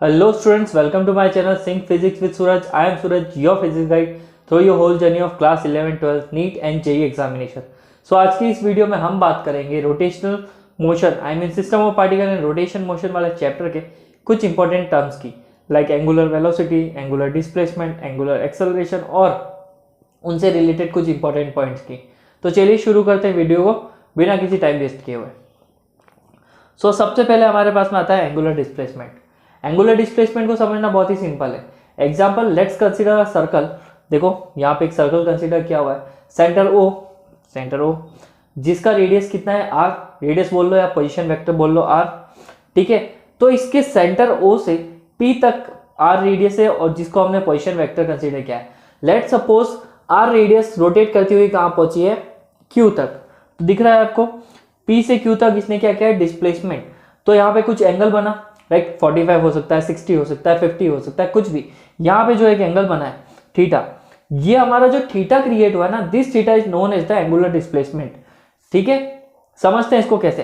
Hello students, welcome to my channel Sync Physics with Suraj. I am Suraj, your physics guide through your whole journey of class 11, 12, NEET and JEE examination. So आज की इस video में हम बात करेंगे rotational motion I mean system of particle and rotation motion वाले chapter के कुछ इंपॉर्टेंट टर्म्स की, like angular velocity, angular displacement, angular acceleration और उनसे रिलेटेड कुछ इंपॉर्टेंट पॉइंट्स की। तो चलिए शुरू करते हैं वीडियो को बिना किसी टाइम वेस्ट किए हुए। सो सबसे पहले हमारे पास में आता है एंगुलर डिस्प्लेसमेंट। एंगुलर डिस्प्लेसमेंट को समझना बहुत ही सिंपल है। Example, let's consider a circle. देखो यहाँ पे एक सर्कल कंसीडर किया हुआ है, सेंटर ओ जिसका रेडियस कितना है r, रेडियस बोल लो या पोजीशन वेक्टर बोल लो r, ठीक है। तो इसके सेंटर o से p तक r रेडियस है और जिसको हमने पोजीशन वेक्टर कंसीडर किया है। Let's suppose r radius rotate करती हुई कहाँ पहुंची है, q तक। तो दिख रहा है आपको p से q तक इसने क्या किया है, डिस्प्लेसमेंट। तो यहाँ पे कुछ एंगल बना, लाइक 45 हो सकता है, 60 हो सकता है, 50 हो सकता है, कुछ भी। यहाँ पे जो एक एंगल बना है थीटा, ये हमारा जो थीटा क्रिएट हुआ है ना, this theta is known as the angular displacement. ठीक है, समझते हैं इसको कैसे।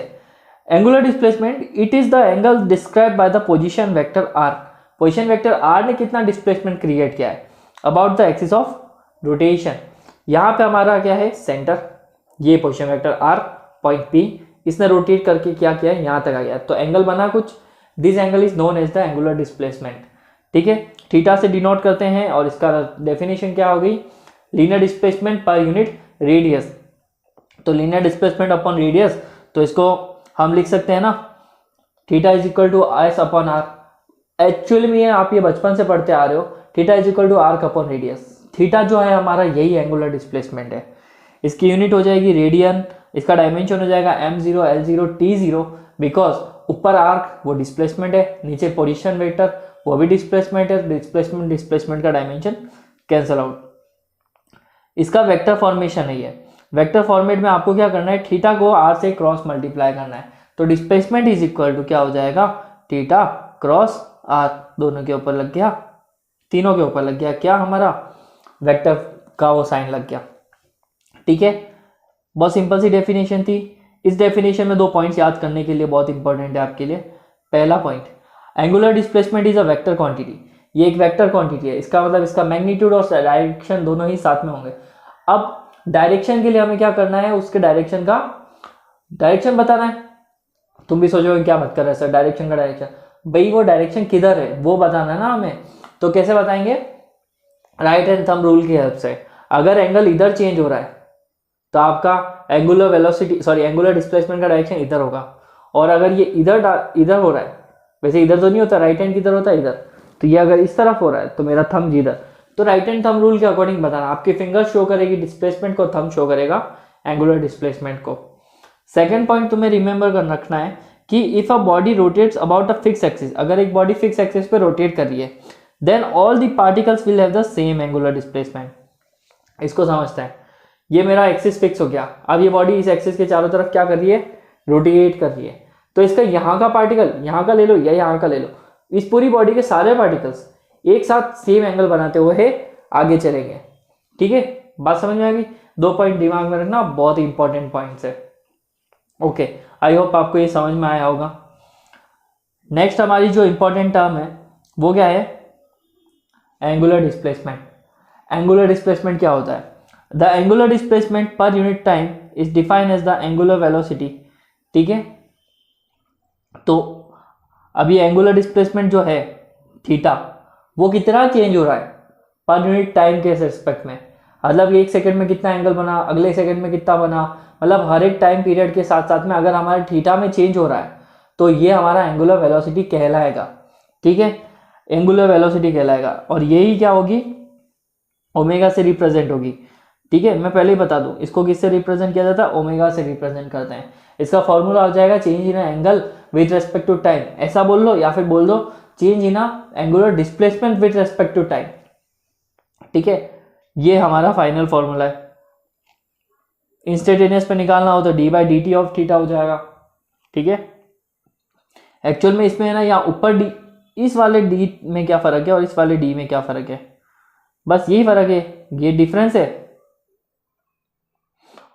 Angular displacement, it is the angle describe by the position vector r। Position vector r ने कितना डिस्प्लेसमेंट क्रिएट किया है about the axis of rotation. यहाँ पे हमारा क्या है, सेंटर, ये position vector r, point p, इसने रोटेट करके क्या किया है, यहाँ तक आ गया। तो एंगल बना कुछ, this angle is known as the angular displacement. ठीक है, थीटा से डिनोट करते हैं और इसका डेफिनेशन क्या हो गई, linear displacement per unit radius. तो लीनियर डिस्प्लेसमेंट अपॉन रेडियस, तो इसको हम लिख सकते हैं ना, theta is equal to S upon R. Actually में आप ये बचपन से पढ़ते आ रहे हो, theta is equal to arc upon radius. Theta जो है हमारा यही एंगुलर डिस्प्लेसमेंट है। इसकी यूनिट हो जाएगी रेडियन, इसका डायमेंशन हो जाएगा m0 l0 t0, बिकॉज ऊपर आर्क वो डिस्प्लेसमेंट है, नीचे पोजीशन वेक्टर वो भी डिस्प्लेसमेंट है। डिस्प्लेसमेंट का डायमेंशन कैंसल आउट। इसका वेक्टर फॉर्मेशन है ये। वेक्टर फॉर्मेट में आपको क्या करना है, थीटा को r से क्रॉस मल्टीप्लाई करना है। तो डिस्प्लेसमेंट इज इक्वल टू क्या हो जाएगा, थीटा क्रॉस r। दोनों के ऊपर लग गया, तीनों के ऊपर लग गया क्या, हमारा वेक्टर का वो साइन लग गया। ठीक है, बहुत सिंपल सी डेफिनेशन थी। इस डेफिनेशन में दो पॉइंट्स याद करने के लिए बहुत इंपॉर्टेंट है आपके लिए। पहला point, angular displacement is a vector quantity. ये एक वेक्टर क्वांटिटी है, इसका मतलब इसका मैग्नीट्यूड और डायरेक्शन दोनों ही साथ में होंगे। अब डायरेक्शन के लिए हमें क्या करना है, उसके डायरेक्शन का डायरेक्शन बताना है। तुम भी सोचोगे क्या मत कर रहे सर, डायरेक्शन का डायरेक्शन, भाई वो डायरेक्शन किधर है वो बताना है ना हमें। तो कैसे बताएंगे, राइट हैंड थंब रूल की हेल्प से। अगर एंगल इधर चेंज हो रहा है तो आपका एंगुलर वेलोसिटी एंगुलर डिस्प्लेसमेंट का डायरेक्शन इधर होगा। और अगर ये इधर हो रहा है, वैसे इधर तो नहीं होता, राइट हैंड किधर होता है, इधर। तो ये अगर इस तरफ हो रहा है तो मेरा थंब इधर। तो राइट हैंड थंब रूल के अकॉर्डिंग बताना, आपकी फिंगर शो करेगी डिस्प्लेसमेंट को, थंब शो करेगा एंगुलर डिस्प्लेसमेंट को। सेकेंड पॉइंट तुम्हें रिमेंबर कर रखना है कि if a body rotates about a fix axis, अगर एक बॉडी फिक्स एक्सिस पे रोटेट कर रही है, then all the particles will have the same angular displacement. इसको समझते हैं। ये मेरा एक्सिस फिक्स हो गया, अब ये बॉडी इस एक्सिस के चारों तरफ क्या कर रही है, रोटेट कर रही है। तो इसका यहाँ का पार्टिकल यहाँ का ले लो या यहाँ का ले लो, इस पूरी बॉडी के सारे पार्टिकल्स एक साथ सेम एंगल बनाते हुए आगे चलेंगे। ठीक है, बात समझ में आ गई। दो पॉइंट दिमाग में रखना, बहुत ही इंपॉर्टेंट पॉइंट्स है। ओके, आई होप आपको ये समझ में आया होगा। नेक्स्ट हमारी जो इंपॉर्टेंट टर्म है वो क्या है, एंगुलर डिस्प्लेसमेंट। एंगुलर डिस्प्लेसमेंट क्या होता है, the angular displacement per unit time is defined as the angular velocity. ठीक है, तो अभी एंगुलर डिस्प्लेसमेंट जो है थीटा, वो कितना चेंज हो रहा है पर यूनिट टाइम के रिस्पेक्ट में। मतलब एक सेकंड में कितना एंगल बना, अगले सेकंड में कितना बना, मतलब हर एक टाइम पीरियड के साथ साथ में अगर हमारे थीटा में चेंज हो रहा है तो ये हमारा एंगुलर वेलोसिटी कहलाएगा। ठीक है, एंगुलर वेलोसिटी कहलाएगा और यही क्या होगी, ओमेगा से रिप्रेजेंट होगी। ठीक है, मैं पहले ही बता दूं, इसको किससे रिप्रेजेंट किया जाता है, ओमेगा से रिप्रेजेंट करते हैं। इसका फॉर्मूला हो जाएगा change in angle with respect to time, ऐसा बोल लो, या फिर बोल दो change in angular displacement with respect to time. ठीक है, ये हमारा फाइनल फॉर्मूला है। इंस्टेंटेनियस पे निकालना हो तो D by D T of theta हो जाएगा। ठीक है, एक्चुअल में इसमें है ना, यहाँ ऊपर डी, इस वाले डी में क्या फर्क है और इस वाले डी में क्या फर्क है, बस यही फर्क है, ये डिफरेंस है।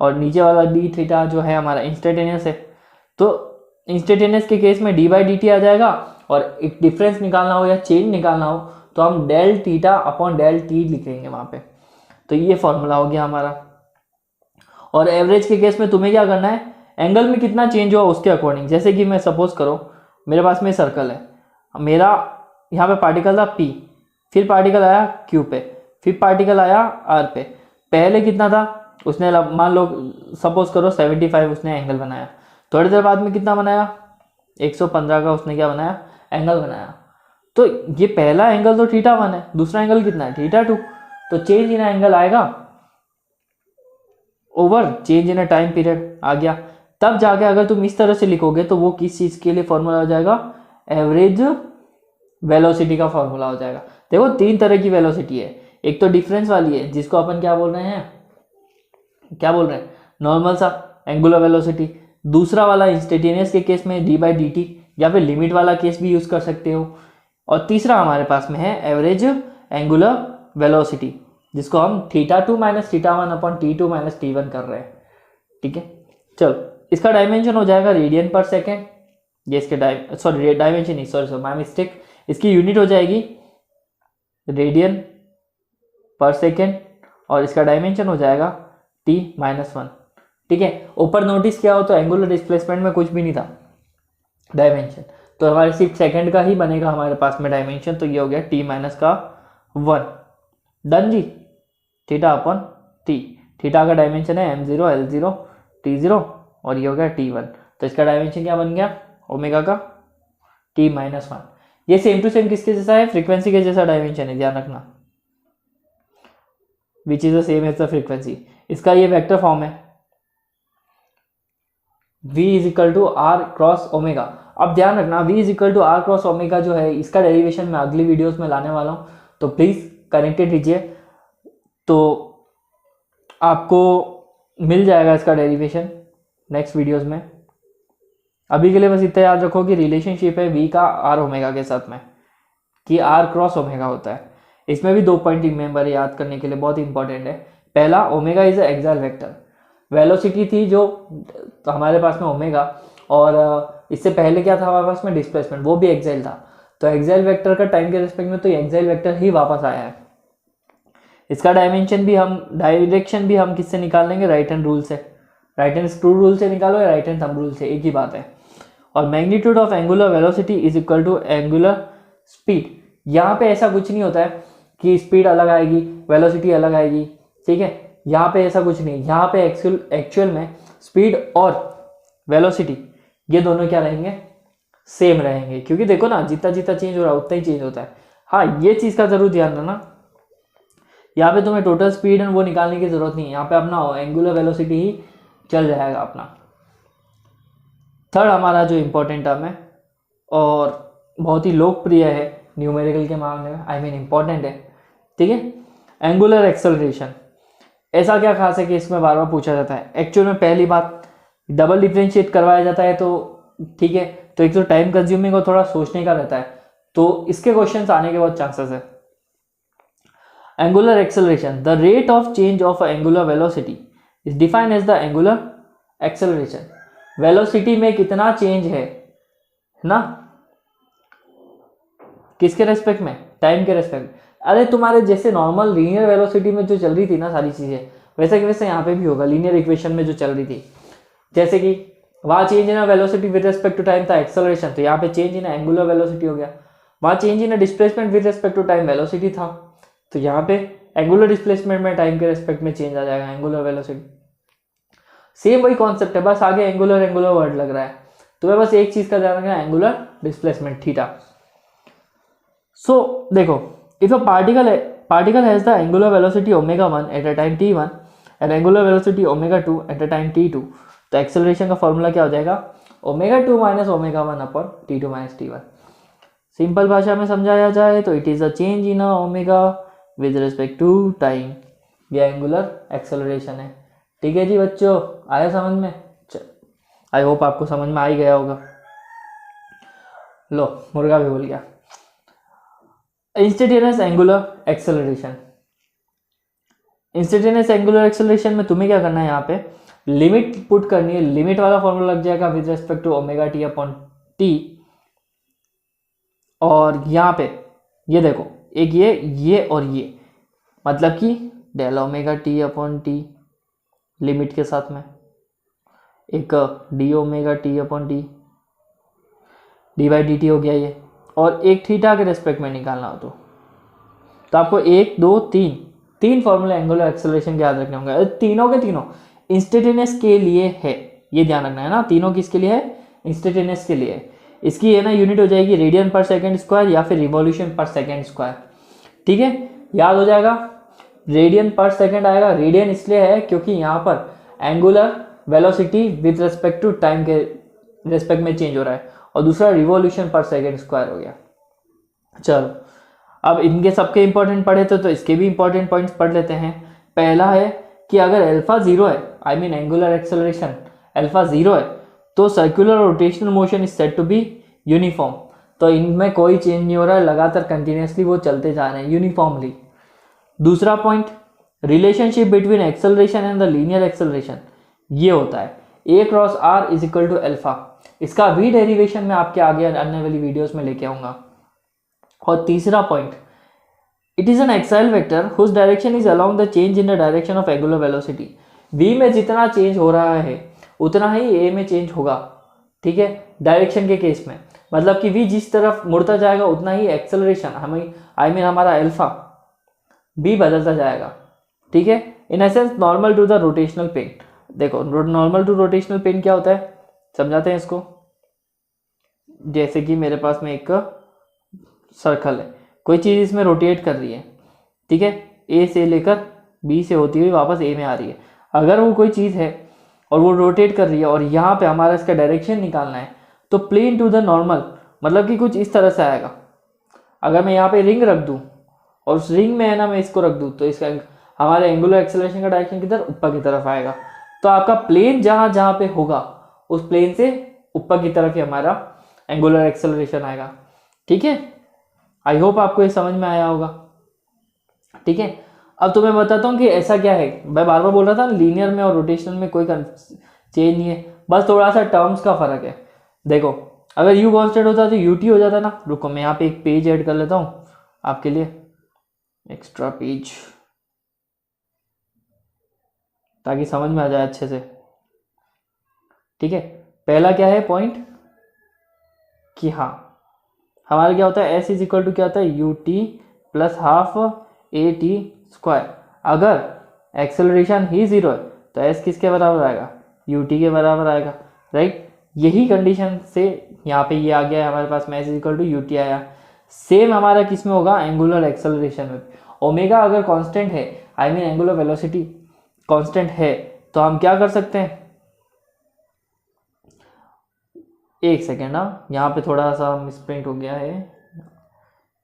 और नीचे वाला डी थीटा जो है हमारा इंस्टेंटेनियस है। तो इंस्टेंटेनियस के केस में डी बाई डी टी आ जाएगा और एक डिफरेंस निकालना हो या चेंज निकालना हो तो हम del theta upon del T लिखेंगे वहाँ पे। तो ये फॉर्मूला हो गया हमारा। और एवरेज के केस में तुम्हें क्या करना है, एंगल में कितना चेंज हुआ उसके अकॉर्डिंग, जैसे कि मैं सपोज करो मेरे पास में सर्कल है, मेरा यहाँ पे पार्टिकल था P, फिर पार्टिकल आया Q पे, फिर पार्टिकल आया R पे। पहले कितना था उसने, मान लो सपोज करो 75 उसने एंगल बनाया, थोड़ी देर बाद में कितना बनाया 115 का उसने क्या बनाया, एंगल बनाया। तो ये पहला एंगल तो θ1 है, दूसरा एंगल कितना है θ2। तो चेंज इन एंगल आएगा over change in time period आ गया। तब जाके अगर तुम इस तरह से लिखोगे तो वो किस चीज के लिए फॉर्मूला हो जाएगा, एवरेज वेलोसिटी का फॉर्मूला हो जाएगा। देखो तीन तरह की वेलोसिटी है, एक तो डिफरेंस वाली है जिसको अपन क्या बोल रहे हैं, क्या बोल रहे हैं, नॉर्मल सा एंगुलर वेलोसिटी। दूसरा वाला इंस्टेंटेनियस के केस में d/dt, या फिर लिमिट वाला केस भी यूज कर सकते हो। और तीसरा हमारे पास में है एवरेज एंगुलर वेलोसिटी, जिसको हम θ2 minus θ1 upon t2 minus t1 कर रहे हैं। ठीक है, चलो इसका डायमेंशन हो जाएगा रेडियन पर सेकेंड, ये इसके डायमेंशन नहीं, सॉरी माय मिस्टेक, इसकी यूनिट हो जाएगी रेडियन पर सेकेंड और इसका डायमेंशन हो जाएगा t-1। ठीक है, ऊपर नोटिस किया हो तो एंगुलर डिस्प्लेसमेंट में कुछ भी नहीं था डायमेंशन, तो हमारे सिर्फ सेकंड का ही बनेगा हमारे पास में डायमेंशन। तो ये हो गया t-1। डन जी, थीटा अपॉन टी, थीटा का डायमेंशन है m0 l0 t0 और ये हो गया t1। तो इसका डायमेंशन क्या बन गया ओमेगा का t-1। ये सेम टू सेम किसके जैसा है, फ्रीक्वेंसी के जैसा डायमेंशन है, ध्यान रखना, which is the same as the frequency. इसका ये वेक्टर फॉर्म है v is equal to R cross omega. अब ध्यान रखना v is equal to R cross omega जो है, इसका डेरिवेशन मैं अगली वीडियोस में लाने वाला हूँ, तो प्लीज कनेक्टेड रहिए, तो आपको मिल जाएगा इसका डेरिवेशन नेक्स्ट वीडियोस में। अभी के लिए बस इतना याद रखो कि रिलेशनशिप है v का r ओमेगा के साथ में, कि r क्रॉस ओमेगा होता है। इसमें भी 2 पॉइंट रिमेंबर याद करने के लिए बहुत इंपॉर्टेंट है। पहला, omega is axial vector, velocity थी जो हमारे पास में ओमेगा, और इससे पहले क्या था हमारे पास में डिस्प्लेसमेंट, वो भी एक्साइल था। तो एक्साइल वेक्टर का टाइम के रिस्पेक्ट में तो एक्साइल वेक्टर ही वापस आया है। इसका डायमेंशन भी हम, डायरेक्शन भी हम किससे निकाल लेंगे, राइट हैंड रूल से, राइट हैंड स्क्रू रूल से निकालो या राइट हैंड थंब रूल से, एक ही बात है। और magnitude of angular velocity is equal to angular speed. यहाँ पे ऐसा कुछ नहीं होता है कि स्पीड अलग आएगी वेलोसिटी अलग आएगी, ठीक है, यहाँ पे ऐसा कुछ नहीं। यहाँ पे एक्चुअल में स्पीड और वेलोसिटी ये दोनों क्या रहेंगे, सेम रहेंगे, क्योंकि देखो ना जितना जितना चेंज हो रहा है उतना ही चेंज होता है। हाँ, ये चीज़ का जरूर ध्यान रखना, यहाँ पे तुम्हें टोटल स्पीड एंड वो निकालने की जरूरत नहीं है, यहाँ पे अपना एंगुलर वेलोसिटी ही चल जाएगा अपना। थर्ड हमारा जो इम्पोर्टेंट टर्म है और बहुत ही लोकप्रिय है न्यूमेरिकल के मामले में, आई मीन इम्पोर्टेंट है, ठीक है, एंगुलर एक्सेलरेशन। ऐसा क्या खास है कि इसमें बार बार पूछा जाता है। एक्चुअल में पहली बात, डबल डिफरेंशिएट करवाया जाता है तो ठीक है, तो एक तो टाइम कंज्यूमिंग और थोड़ा सोचने का रहता है, तो इसके क्वेश्चंस आने के बहुत चांसेस है। Angular acceleration, the rate of change of angular velocity is defined as the angular acceleration. Velocity में कितना चेंज है ना, किसके रेस्पेक्ट में, टाइम के रेस्पेक्ट। अरे तुम्हारे जैसे नॉर्मल लीनियर वेलोसिटी में जो चल रही थी ना सारी चीजें, वैसे कि वैसे यहाँ पे भी होगा लीनियर इक्वेशन में जो चल रही थी। जैसे कि वहाँ change in velocity with respect to time था एक्सेलरेशन, तो यहाँ पे चेंज इन एंगुलर वेलोसिटी हो गया। वहाँ change in displacement with respect to time velocity था, तो यहाँ पे एंगुलर डिस्प्लेसमेंट में टाइम के रेस्पेक्ट में चेंज आ जाएगा एंगुलर वेलोसिटी। सेम वही कॉन्सेप्ट है, बस आगे एंगुलर एंगुलर वर्ड लग रहा है। तुम्हें बस एक चीज का ध्यान रखना, एंगुलर डिस्प्लेसमेंट थीटा। सो देखो, if a particle has the angular velocity omega 1 at a time t1 and angular velocity omega 2 at a time t2, तो एक्सेलरेशन का फॉर्मूला क्या हो जाएगा, omega 2 minus omega 1 upon t2 minus t1। Simple भाषा में समझाया जाए तो it is a change in omega with respect to time, ये एंगुलर एक्सेलरेशन है। ठीक है जी बच्चों, आया समझ में, आई होप आपको समझ में आ ही गया होगा। लो मुर्गा भी बोल गया। Instantaneous angular acceleration, instantaneous angular acceleration में तुम्हें क्या करना है, यहाँ पे लिमिट पुट करनी है, लिमिट वाला फॉर्मूला लग जाएगा with respect to omega T upon T, और यहाँ पे ये देखो, एक ये और ये, मतलब कि del omega T upon T limit के साथ में, एक D omega T upon T D by D T हो गया ये, और एक थीटा के रेस्पेक्ट में निकालना हो तो आपको 1 2 3 फॉर्मूला एंगुलर एक्सेलरेशन के याद रखने होंगे। तीनों के तीनों इंस्टेंटेनियस के लिए है, ये ध्यान रखना है ना, तीनों किसके लिए है, इंस्टेंटेनियस के लिए है। इसकी है ना यूनिट हो जाएगी रेडियन पर सेकेंड स्क्वायर या फिर रिवॉल्यूशन पर सेकेंड स्क्वायर, ठीक है, याद हो जाएगा। रेडियन पर सेकेंड आएगा, रेडियन इसलिए है क्योंकि यहाँ पर angular velocity with respect to time के रिस्पेक्ट में चेंज हो रहा है, और दूसरा रिवॉल्यूशन पर सेकेंड स्क्वायर हो गया। चलो अब इनके सबके इंपॉर्टेंट पढ़े तो इसके भी इंपॉर्टेंट पॉइंट्स पढ़ लेते हैं। पहला है कि अगर अल्फा 0 है, I mean angular acceleration alpha 0 है, तो circular rotational motion is said to be uniform, तो इनमें कोई चेंज नहीं हो रहा है, लगातार कंटिन्यूसली वो चलते जा रहे हैं यूनिफॉर्मली। दूसरा point, relationship between acceleration and the linear acceleration, ये होता है A cross R is equal to alpha. इसका वी डेरिवेशन में आपके आगे आने वाली वीडियोस में लेके आऊंगा। और तीसरा point, it is an axial vector whose direction is along the change in the direction of angular velocity. V में जितना चेंज हो रहा है उतना ही ए में चेंज होगा, ठीक है, डायरेक्शन के केस में, मतलब कि वी जिस तरफ मुड़ता जाएगा उतना ही एक्सेलरेशन हमें आई मीन हमारा अल्फा भी बदलता जाएगा, ठीक है। In essence normal to the rotational plane, देखो नॉर्मल टू रोटेशनल पेन क्या होता है, समझाते हैं इसको। जैसे कि मेरे पास में एक सर्कल है, कोई चीज़ इसमें रोटेट कर रही है, ठीक है, ए से लेकर बी से होती हुई वापस ए में आ रही है। अगर वो कोई चीज़ है और वो रोटेट कर रही है और यहाँ पे हमारा इसका डायरेक्शन निकालना है, तो प्लेन टू द नॉर्मल, मतलब कि कुछ इस तरह से आएगा। अगर मैं यहाँ पे रिंग रख दूँ और उस रिंग में है ना मैं इसको रख दूँ, तो इसका हमारे एंगुलर एक्सेलरेशन का डायरेक्शन किधर, ऊपर की तरफ आएगा। तो आपका प्लेन जहाँ जहाँ पे होगा उस प्लेन से ऊपर की तरफ ही हमारा एंगुलर एक्सेलरेशन आएगा, ठीक है। आई होप आपको ये समझ में आया होगा, ठीक है। अब तो मैं बताता हूँ कि ऐसा क्या है, मैं बार बार बोल रहा था लीनियर में और रोटेशनल में कोई चेंज नहीं है, बस थोड़ा सा टर्म्स का फर्क है। देखो अगर u कांस्टेंट होता तो ut हो जाता ना। रुको मैं यहाँ पे एक पेज ऐड कर लेता हूँ आपके लिए, एक्स्ट्रा पेज, ताकि समझ में आ जाए अच्छे से, ठीक है। पहला क्या है पॉइंट कि हाँ हमारा क्या होता है, s इज इक्वल टू क्या होता है, you T plus half A T square. अगर एक्सेलरेशन ही 0 है तो s किसके बराबर आएगा, यू टी के बराबर आएगा, राइट। यही कंडीशन से यहाँ पे ये आ गया है हमारे पास में, s is equal to U T आया। सेम हमारा किस में होगा, एंगुलर एक्सेलरेशन में। ओमेगा अगर कांस्टेंट है, I mean angular velocity constant है, तो हम क्या कर सकते हैं, एक सेकेंड ना, यहाँ पे थोड़ा सा मिसप्रिंट हो गया है।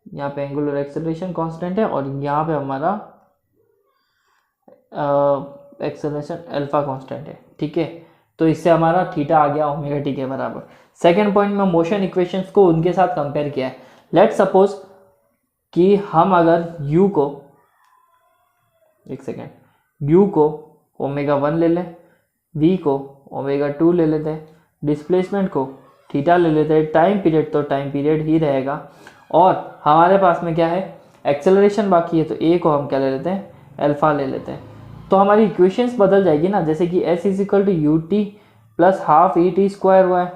यहाँ पे एंगुलर एक्सेलरेशन कांस्टेंट है और यहाँ पे हमारा एक्सेलरेशन अल्फा कांस्टेंट है, ठीक है। तो इससे हमारा थीटा आ गया ओमेगा टी के बराबर। सेकंड पॉइंट में मोशन इक्वेशंस को उनके साथ कंपेयर किया है। लेट्स सपोज कि हम अगर u को, एक सेकेंड, u को ओमेगा 1 ले लें, v को ओमेगा 2 ले लेते हैं, डिस्प्लेसमेंट को थीटा ले लेते हैं, टाइम पीरियड तो टाइम पीरियड ही रहेगा, और हमारे पास में क्या है, एक्सेलरेशन बाकी है, तो a को हम क्या ले लेते हैं, अल्फा ले लेते हैं। तो हमारी इक्वेशंस बदल जाएगी ना, जैसे कि s is equal to U T plus half A T square हुआ है,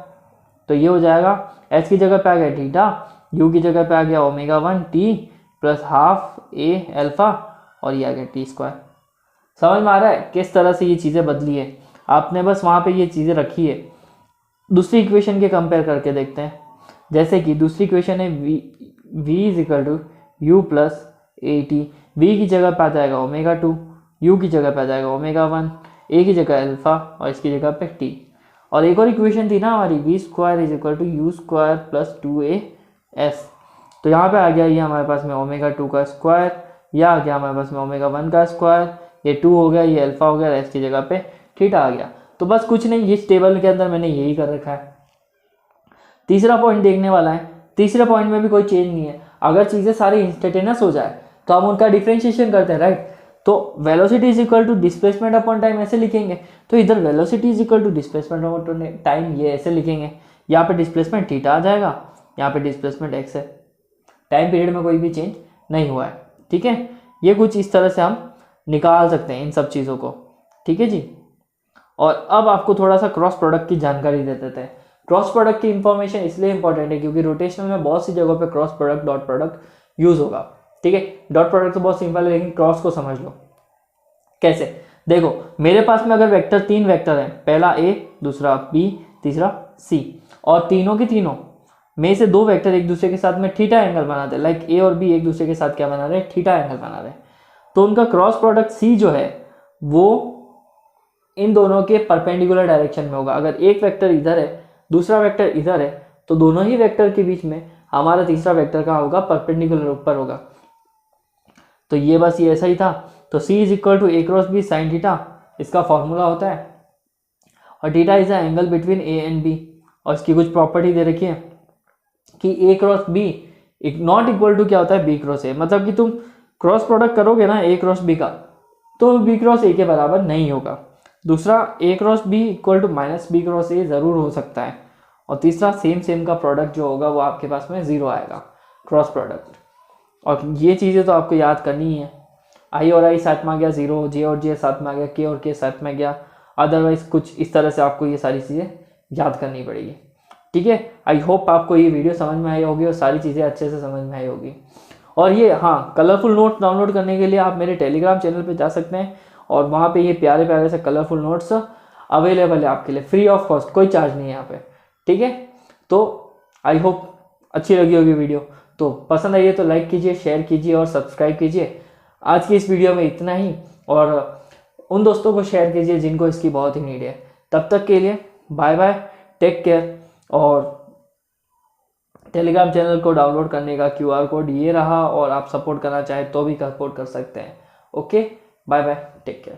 तो ये हो जाएगा s की जगह पे आ गया थीटा, u की जगह पे आ गया omega 1 t plus half a alpha, और ये आ गया टी स्क्वायर। समझ में आ रहा है किस तरह से ये चीज़ें बदली है, आपने बस वहाँ पे ये चीज़ें रखी है। दूसरी इक्वेशन के कंपेयर करके देखते हैं, जैसे कि दूसरी इक्वेशन है v is equal to U plus A T, V की जगह पे आ जाएगा ओमेगा 2, यू की जगह पे आ जाएगा ओमेगा 1, ए की जगह अल्फा और इसकी जगह पे टी। और एक और इक्वेशन थी ना हमारी, V square is equal to U square plus 2a s, तो यहाँ पे आ गया ये हमारे पास में ओमेगा 2 का स्क्वायर, यह आ गया हमारे पास में ओमेगा 1 का स्क्वायर, ये 2 हो गया, ये अल्फा हो गया, एस की जगह पे थीटा आ गया। तो बस कुछ नहीं, इस टेबल के अंदर मैंने यही कर रखा है। तीसरा पॉइंट देखने वाला है, तीसरे पॉइंट में भी कोई चेंज नहीं है। अगर चीज़ें सारी इंस्टेंटेनियस हो जाए तो हम उनका डिफ्रेंशिएशन करते हैं, राइट। तो velocity is equal to displacement upon time ऐसे लिखेंगे, तो इधर velocity is equal to displacement upon time ये ऐसे लिखेंगे। यहाँ पे डिस्प्लेसमेंट थीटा आ जाएगा, यहाँ पे डिस्प्लेसमेंट एक्स है, टाइम पीरियड में कोई भी चेंज नहीं हुआ है। ठीक है, ये कुछ इस तरह से हम निकाल सकते हैं इन सब चीज़ों को। ठीक है जी। और अब आपको थोड़ा सा क्रॉस प्रोडक्ट की जानकारी दे देते हैं। क्रॉस प्रोडक्ट की इंफॉर्मेशन इसलिए इंपॉर्टेंट है क्योंकि रोटेशनल में बहुत सी जगहों पे cross product, dot product use होगा। ठीक है, डॉट प्रोडक्ट तो बहुत सिंपल है, लेकिन क्रॉस को समझ लो कैसे। देखो, मेरे पास में अगर वेक्टर 3 वेक्टर हैं, पहला ए, दूसरा बी, तीसरा सी, और तीनों के तीनों में से 2 वेक्टर एक दूसरे के साथ में थीटा एंगल बनाते हैं, लाइक ए और बी एक दूसरे के साथ क्या बना रहे हैं, थीटा एंगल बना रहे हैं, तो उनका क्रॉस प्रोडक्ट सी जो है वो इन दोनों के परपेंडिकुलर डायरेक्शन में होगा। अगर एक वेक्टर इधर है, दूसरा वेक्टर इधर है, तो दोनों ही वेक्टर के बीच में हमारा तीसरा वेक्टर कहाँ होगा, परपेंडिकुलर ऊपर होगा। तो ये बस ये ऐसा ही था। तो C is equal to A cross B sine theta, इसका फॉर्मूला होता है, और theta is a angle between A and B. और इसकी कुछ प्रॉपर्टी दे रखी है कि A cross B not equal to क्या होता है, बी क्रॉस ए। मतलब कि तुम क्रॉस प्रोडक्ट करोगे ना ए क्रॉस बी का, तो बी क्रॉस ए के बराबर नहीं होगा। दूसरा, A cross B equal to minus B cross A ज़रूर हो सकता है। और तीसरा, सेम का प्रोडक्ट जो होगा वो आपके पास में 0 आएगा, क्रॉस प्रोडक्ट। और ये चीज़ें तो आपको याद करनी ही है। आई और आई साथ में आ गया 0, जे और जे साथ में आ गया, के और के साथ में गया। अदरवाइज कुछ इस तरह से आपको ये सारी चीज़ें याद करनी पड़ेगी। ठीक है, आई होप आपको ये वीडियो समझ में आई होगी और सारी चीज़ें अच्छे से समझ में आई होगी। और ये हाँ, कलरफुल नोट्स डाउनलोड करने के लिए आप मेरे टेलीग्राम चैनल पे जा सकते हैं, और वहाँ पे ये प्यारे प्यारे से कलरफुल नोट्स अवेलेबल है आपके लिए, फ्री ऑफ कॉस्ट, कोई चार्ज नहीं है यहाँ पे। ठीक है, तो आई होप अच्छी लगी होगी वीडियो। तो पसंद आई है तो लाइक कीजिए, शेयर कीजिए और सब्सक्राइब कीजिए। आज की इस वीडियो में इतना ही, और उन दोस्तों को शेयर कीजिए जिनको इसकी बहुत ही नीड है। तब तक के लिए बाय बाय, टेक केयर। और टेलीग्राम चैनल को डाउनलोड करने का QR कोड ये रहा, और आप सपोर्ट करना चाहें तो भी सपोर्ट कर सकते हैं। Okay, bye bye, take care.